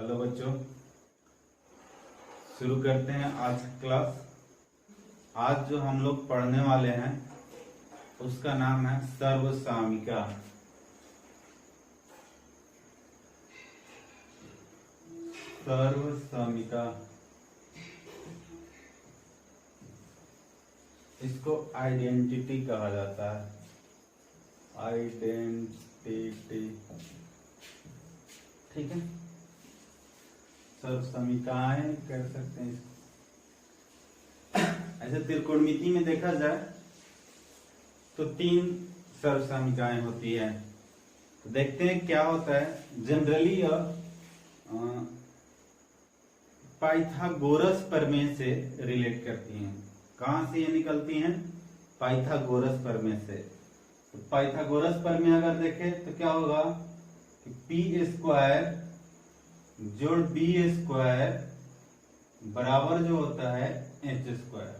Hello बच्चों, शुरू करते हैं आज की क्लास। आज जो हम लोग पढ़ने वाले हैं उसका नाम है सर्वसामिका। सर्वसामिका, इसको आइडेंटिटी कहा जाता है। आइडेंटिटी, ठीक है। सर्वसमीकाएं कह सकते हैं इसको। ऐसे त्रिकोणमिति में देखा जाए तो 3 सर्वसमीकाएं होती है। तो देखते हैं क्या होता है। जनरली पाइथागोरस प्रमेय से रिलेट करती हैं। कहां से ये निकलती हैं? पाइथागोरस प्रमेय से। तो पाइथागोरस प्रमेय अगर देखें तो क्या होगा कि पी स्क्वायर जोड़ बी स्क्वायर बराबर जो होता है एच स्क्वायर।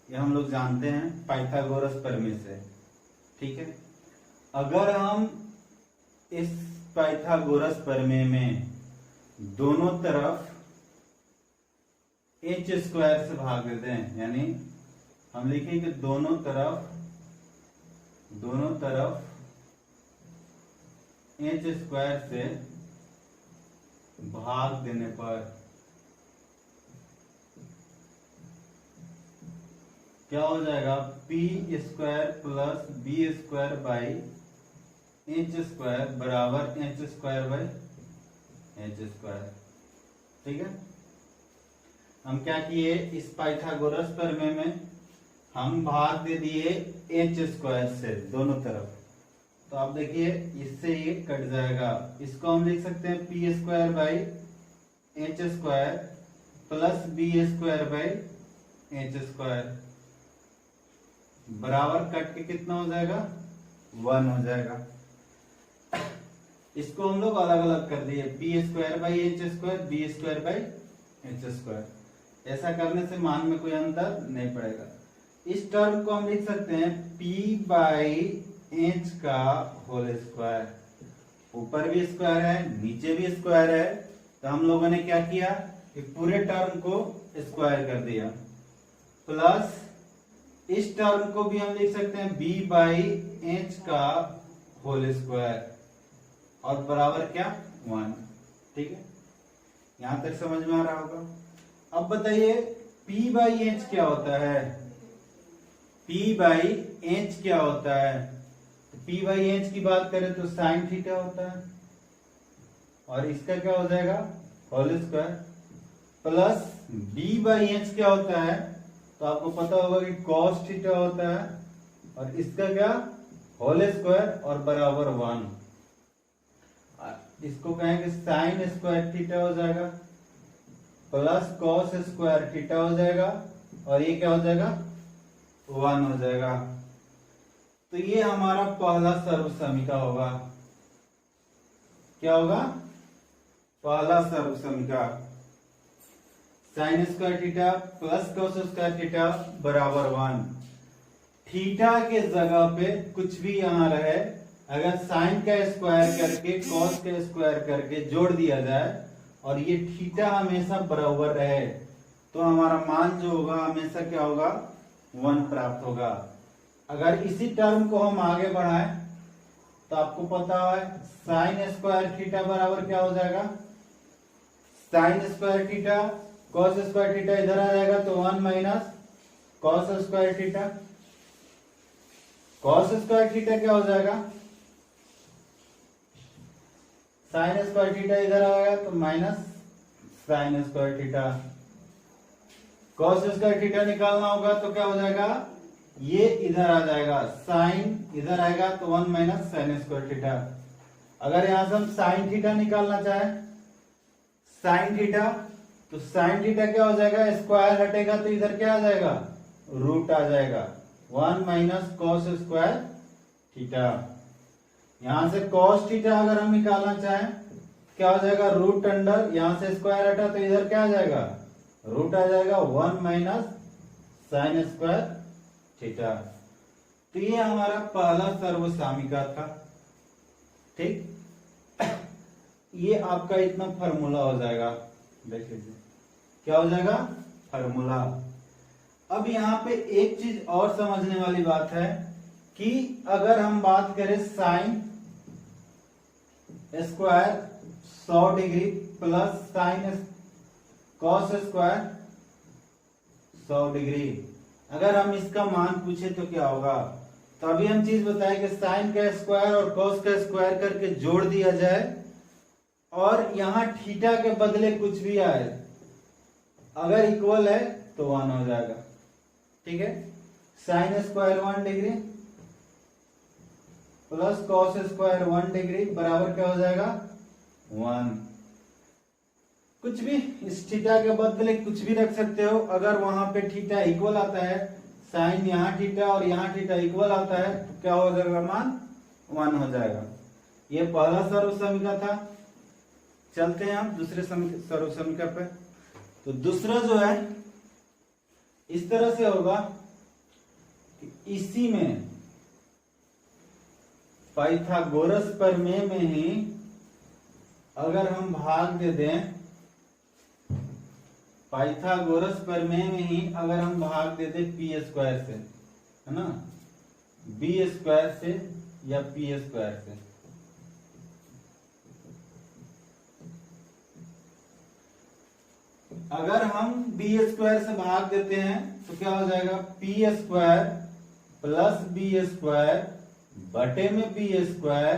ये हम लोग जानते हैं पाइथागोरस प्रमेय से, ठीक है। अगर हम इस पाइथागोरस प्रमेय में दोनों तरफ एच स्क्वायर से भाग देते हैं, यानी हम लिखेंगे दोनों तरफ एच स्क्वायर से भाग देने पर क्या हो जाएगा? P square plus B square by H square बराबर H square by H square, ठीक है। हम क्या किए, इस पाइथागोरस प्रमेय में हम भाग दे दिए एच स्क्वायर से दोनों तरफ। तो आप देखिए इससे ये कट जाएगा। इसको हम लिख सकते हैं P square by H square plus B square by H square बराबर कट के कितना हो जाएगा? 1 हो जाएगा। इसको हम लोग अलग अलग कर दिए, P square by H square, B square by H square. ऐसा करने से मान में कोई अंतर नहीं पड़ेगा। इस टर्म को हम लिख सकते हैं पी बाई एच का होल स्क्वायर। ऊपर भी स्क्वायर है, नीचे भी स्क्वायर है, तो हम लोगों ने क्या किया कि पूरे टर्म को स्क्वायर कर दिया। प्लस इस टर्म को भी हम लिख सकते हैं बी बाई एच का होल स्क्वायर और बराबर क्या? 1, ठीक है। यहां तक समझ में आ रहा होगा। अब बताइए P बाई एच क्या होता है? P बाई एच क्या होता है? P बाई एच की बात करें तो साइन थीटा होता है और इसका क्या हो जाएगा? Whole square. Plus B by H क्या होता है? तो आपको पता होगा कि कॉस थीटा होता है और इसका क्या? होल स्क्वायर और बराबर 1। इसको कहेंगे साइन स्क्वायर थीटा हो जाएगा प्लस कॉस स्क्वायर थीटा हो जाएगा और ये क्या हो जाएगा? 1 हो जाएगा। तो ये हमारा पहला सर्वसमीका होगा। क्या होगा? पहला सर्वसमीका sine square theta plus cos square theta बराबर 1। थीटा के जगह पे कुछ भी यहां रहे, अगर साइन का स्क्वायर करके कॉस का स्क्वायर करके जोड़ दिया जाए और ये थीटा हमेशा बराबर रहे तो हमारा मान जो होगा हमेशा क्या होगा? 1 प्राप्त होगा। अगर इसी टर्म को हम आगे बढ़ाएं तो आपको पता है साइन स्क्वायर थीटा बराबर क्या हो जाएगा? Sign square theta cos square theta इधर आ जाएगा तो 1 minus cos square theta. Cos square theta क्या हो जाएगा? साइन स्क्वायर थीटा इधर आएगा तो minus sign square theta. Cos square theta निकालना होगा तो क्या हो जाएगा? ये इधर आ जाएगा, साइन इधर आएगा तो 1 माइनस साइन स्क्वायर थीटा। अगर यहां से हम साइन थीटा निकालना चाहें, साइन थीटा, तो साइन थीटा क्या हो जाएगा? स्क्वायर हटेगा तो इधर क्या आ जाएगा? रूट आ जाएगा। 1 माइनस कॉस स्क्वायर थीटा। यहां से कॉस थीटा अगर हम निकालना चाहें क्या हो जाएगा? रूट अंडर, यहां से स्क्वायर हटा तो इधर क्या आ जाएगा? रूट आ जाएगा। 1 माइनस साइन स्क्वायर थीटा। तो ये हमारा पहला सर्वसामिका था, ठीक। ये आपका इतना फार्मूला हो जाएगा। देख लीजिए क्या हो जाएगा, फार्मूला। अब यहाँ पे एक चीज और समझने वाली बात है कि अगर हम बात करें sine square 100 degree plus sine cos square 100 degree, अगर हम इसका मान पूछे तो क्या होगा। तो अभी हम चीज बताए कि साइन का स्क्वायर और कॉस का स्क्वायर करके जोड़ दिया जाए और यहां थीटा के बदले कुछ भी आए, अगर इक्वल है तो 1 हो जाएगा। ठीक है, sine square 1 degree plus cos square 1 degree बराबर क्या हो जाएगा 1। कुछ भी इस थीटा के बदले कुछ भी रख सकते हो। अगर वहां पे थीटा इक्वल आता है, साइन यहाँ थीटा और यहाँ थीटा इक्वल आता है तो क्या हो जाएगा, मान 1 हो जाएगा। ये पहला सर्व समीकरण था। चलते हैं हम दूसरे सर्व समीकरण पे। तो दूसरा जो है इस तरह से होगा कि इसी में पाइथागोरस प्रमेय में ही अगर हम भाग दे दें, पाइथागोरस प्रमेय में ही अगर हम भाग दे दें पी स्क्वायर से, है ना, बी स्क्वायर से या पी स्क्वायर से, अगर हम बी स्क्वायर से भाग देते हैं तो क्या हो जाएगा, P square plus B square बटे में बी स्क्वायर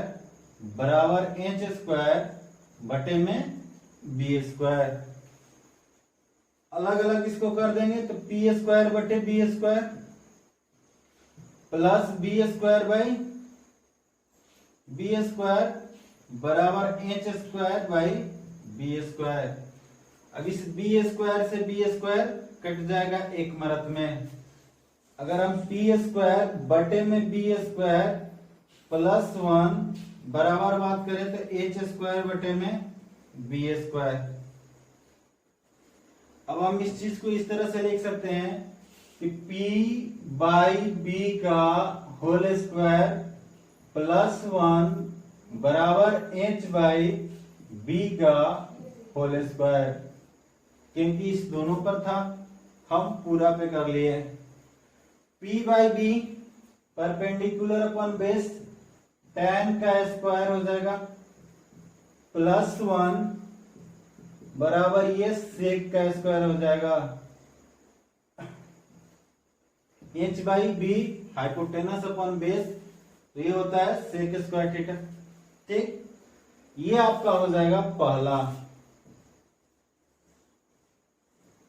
बराबर एच स्क्वायर बटे में बी स्क्वायर। अलग अलग इसको कर देंगे तो पी स्क्वायर बटे B square plus B square by B square बराबर H square by B square. अब इस बी स्क्वायर से बी स्क्वायर कट जाएगा एक मरत में। अगर हम पी स्क्वायर बटे में बी स्क्वायर प्लस 1 बराबर बात करें तो एच स्क्वायर बटे में बी स्क्वायर। अब हम इस चीज को इस तरह से लिख सकते हैं कि P बाई बी का होल स्क्वायर प्लस 1 बराबर H बाई बी का होल स्क्वायर। क्योंकि इस दोनों पर था, हम पूरा पे कर लिए। P by B perpendicular upon base tan का स्क्वायर हो जाएगा प्लस 1 बराबर ये सेक का स्क्वायर हो जाएगा। h by B hypotenuse upon base, तो ये होता है सेक स्क्वायर थीटा। ठीक, ये आपका हो जाएगा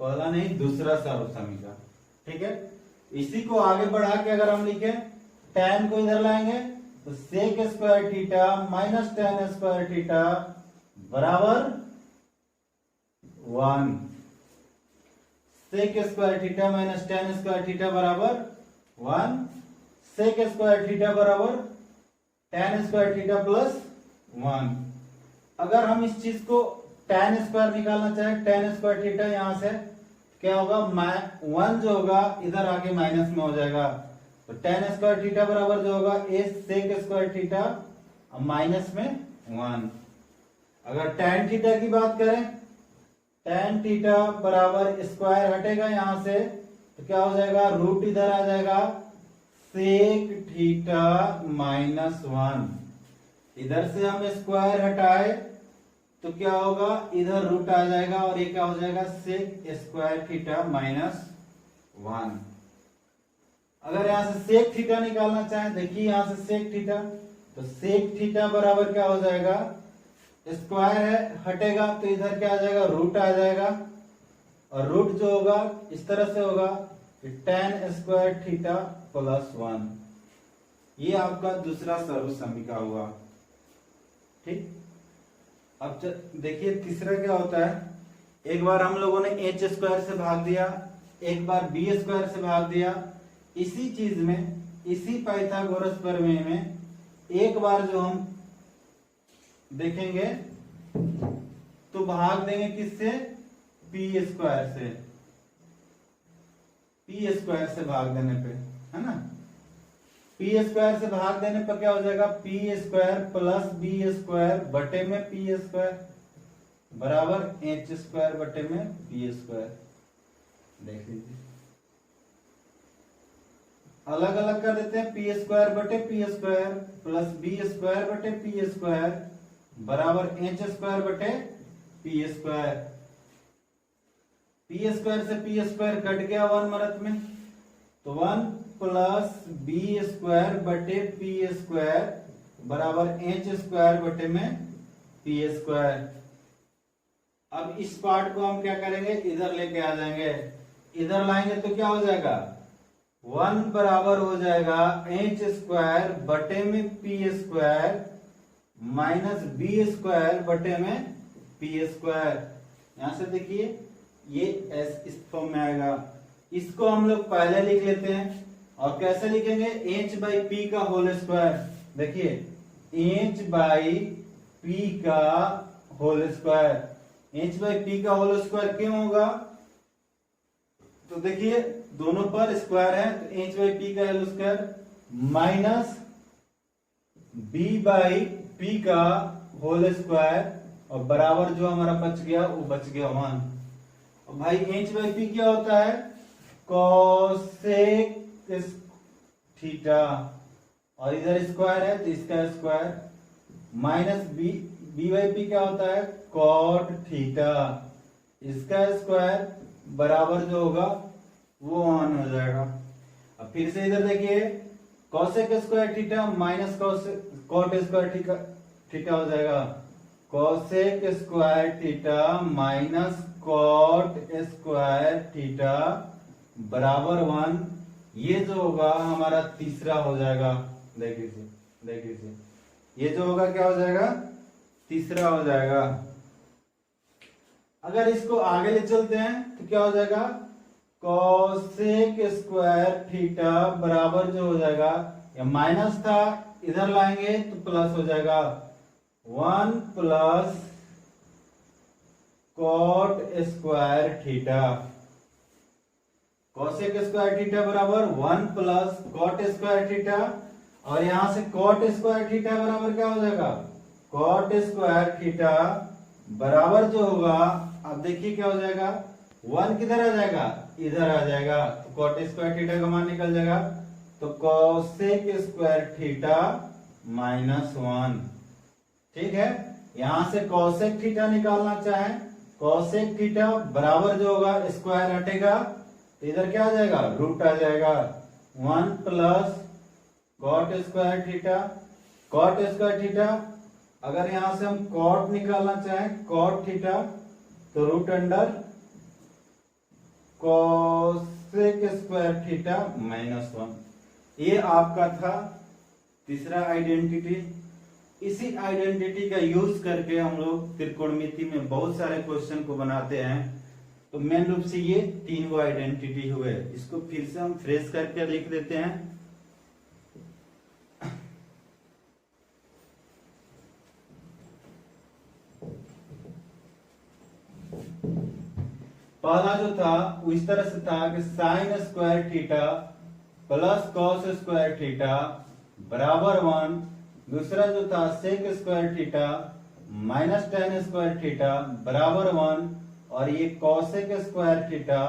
पहला नहीं दूसरा सर्व समीकरण। ठीक है, इसी को आगे बढ़ा के अगर हम लिखें, tan को इधर लाएंगे तो sec square theta minus tan square theta बराबर 1। Sec square theta minus tan square theta बराबर 1। सेक स्क्वायर थीटा बराबर tan स्क्वायर थीटा प्लस 1। अगर हम इस चीज को tan स्क्वायर निकालना चाहें, tan स्क्वायर थीटा यहां से क्या होगा, 1 जो होगा इधर आके माइनस में हो जाएगा, तो tan स्क्वायर थीटा बराबर जो होगा ए सेक स्क्वायर थीटा माइनस में 1। अगर tan थीटा की बात करें, tan थीटा बराबर स्क्वायर हटेगा यहां से तो क्या हो जाएगा, रूट इधर आ जाएगा सेक थीटा माइनस 1। इधर से हम स्क्वायर हटाए तो क्या होगा, इधर रूट आ जाएगा और ये क्या हो जाएगा सेक स्क्वायर थीटा माइनस 1। अगर यहां से सेक थीटा निकालना चाहें, देखिए यहां से सेक थीटा, तो सेक थीटा बराबर क्या हो जाएगा, स्क्वायर है हटेगा तो इधर क्या आ जाएगा, रूट आ जाएगा, और रूट जो होगा इस तरह से होगा कि tan स्क्वायर थीटा प्लस 1। ये आपका दूसरा सर्व समीकरण हुआ। ठीक, अब देखिए तीसरा क्या होता है। एक बार हम लोगों ने एच स्क्वायर से भाग दिया, एक बार बी स्क्वायर से भाग दिया। इसी चीज में, इसी पाइथागोरस प्रमेय में एक बार जो हम देखेंगे तो भाग देंगे किससे, पी स्क्वायर से। पी स्क्वायर से भाग देने पे, है ना, पी स्क्वायर से भाग देने पर क्या हो जाएगा, P square plus B square बटे में पी स्क्वायर बराबर एच स्क्वायर बटे में पी स्क्वायर। देख लीजिए, अलग अलग कर देते हैं, पी स्क्वायर बटे P square plus B square बटे पी स्क्वायर बराबर एच स्क्वायर बटे पी स्क्वायर। पी स्क्वायर से पी स्क्वायर कट गया 1 मरत में, तो 1 प्लस बी स्क्वायर बटे पी स्क्वायर बराबर एच स्क्वायर बटे में पी स्क्वायर। अब इस पार्ट को हम क्या करेंगे, इधर लेके आ जाएंगे, इधर लाएंगे तो क्या हो जाएगा, 1 बराबर हो जाएगा एच स्क्वायर बटे में P square minus B square बटे में पी स्क्वायर। यहां से देखिए ये एस इस फॉर्म में आएगा, इसको हम लोग पहले लिख लेते हैं और कैसे लिखेंगे, एच बाई पी का होल स्क्वायर। देखिए एच बाई पी का whole square, H by P का होल स्क्वायर क्यों होगा, तो देखिए दोनों पर स्क्वायर है तो एच बाई पी का whole square minus B by P का होल स्क्वायर और बराबर जो हमारा बच गया वो बच गया 1। और भाई एच बाई पी क्या होता है, कोसेक थीटा और इधर स्क्वायर है तो इसका square minus B by P क्या होता है, कॉट थीटा, इसका स्क्वायर बराबर जो होगा वो 1 हो जाएगा। अब फिर से इधर देखिए cosec square theta minus cot square theta हो जाएगा, cosec square theta minus cot square theta बराबर 1। ये जो होगा हमारा तीसरा हो जाएगा। देख लीजिए ये जो होगा क्या हो जाएगा, तीसरा हो जाएगा। अगर इसको आगे ले चलते हैं तो क्या हो जाएगा, कोसेक स्क्वायर थीटा बराबर जो हो जाएगा, या माइनस था इधर लाएंगे तो प्लस हो जाएगा, 1 plus cot square theta, cosec square theta बराबर 1 प्लस कॉट स्क्वायर थीटा, और यहां से कॉट स्क्वायर थीटा बराबर क्या हो जाएगा, कॉट स्क्वायर थीटा बराबर जो होगा, अब देखिए क्या हो जाएगा, 1 किधर आ जाएगा, इधर आ जाएगा, तो कॉट स्क्वायर थीटा का मान निकल जाएगा, तो कोसेक स्क्वायर थीटा माइनस 1। ठीक है, यहां से कोसेक थीटा निकालना चाहे, कोसेक थीटा बराबर जो होगा स्क्वायर हटेगा तो इधर क्या आ जाएगा, रूट आ जाएगा, 1 plus cot square theta, cot square theta अगर यहां से हम कॉट निकालना चाहें कॉट थीटा तो root under cosec square theta minus 1। ये आपका था तीसरा आइडेंटिटी। इसी आइडेंटिटी का यूज करके हम लोग त्रिकोणमिति में बहुत सारे क्वेश्चन को बनाते हैं। तो मेन रूप से ये 3 वो आइडेंटिटी हुए, इसको फिर से हम फ्रेश करके लिख देते हैं। पहला जो था वो इस तरह से था कि sine square theta plus cos square theta बराबर 1। दूसरा जो था sec square theta minus tan square theta बराबर 1, और ये cosec square theta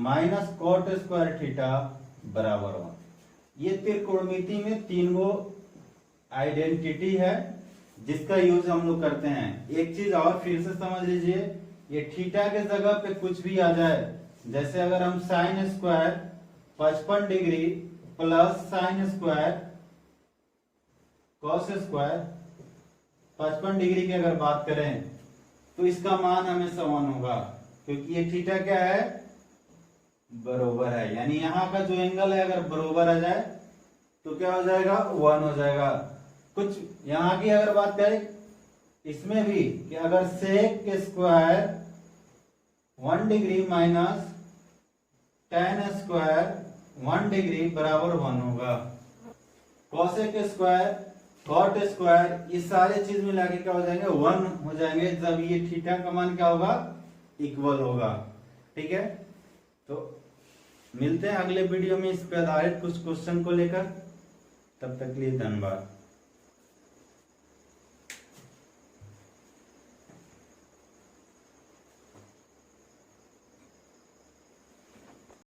minus cot square theta बराबर 1। ये त्रिकोणमिति में 3 गो आइडेंटिटी है जिसका यूज हम लोग करते हैं। एक चीज और फिर से समझ लीजिए, ये थीटा के जगह पे कुछ भी आ जाए, जैसे अगर हम sine square 55 degree plus sine square cos square 55 degree की अगर बात करें तो इसका मान हमेशा 1 होगा, क्योंकि ये थीटा क्या है, बरोबर है। यानी यहाँ का जो एंगल है अगर बरोबर आ जाए तो क्या हो जाएगा, 1 हो जाएगा। कुछ यहाँ की अगर बात करें इसमें भी कि अगर sec square 1 degree minus tan square 1 degree बराबर 1 होगा। कॉसेक स्क्वायर कॉट स्क्वायर ये सारे चीज मिला के क्या हो जाएंगे, 1 हो जाएंगे जब ये थीटा का मान क्या होगा, इक्वल होगा। ठीक है, तो मिलते हैं अगले वीडियो में इस पे आधारित कुछ क्वेश्चन को लेकर। तब तक के लिए धन्यवाद।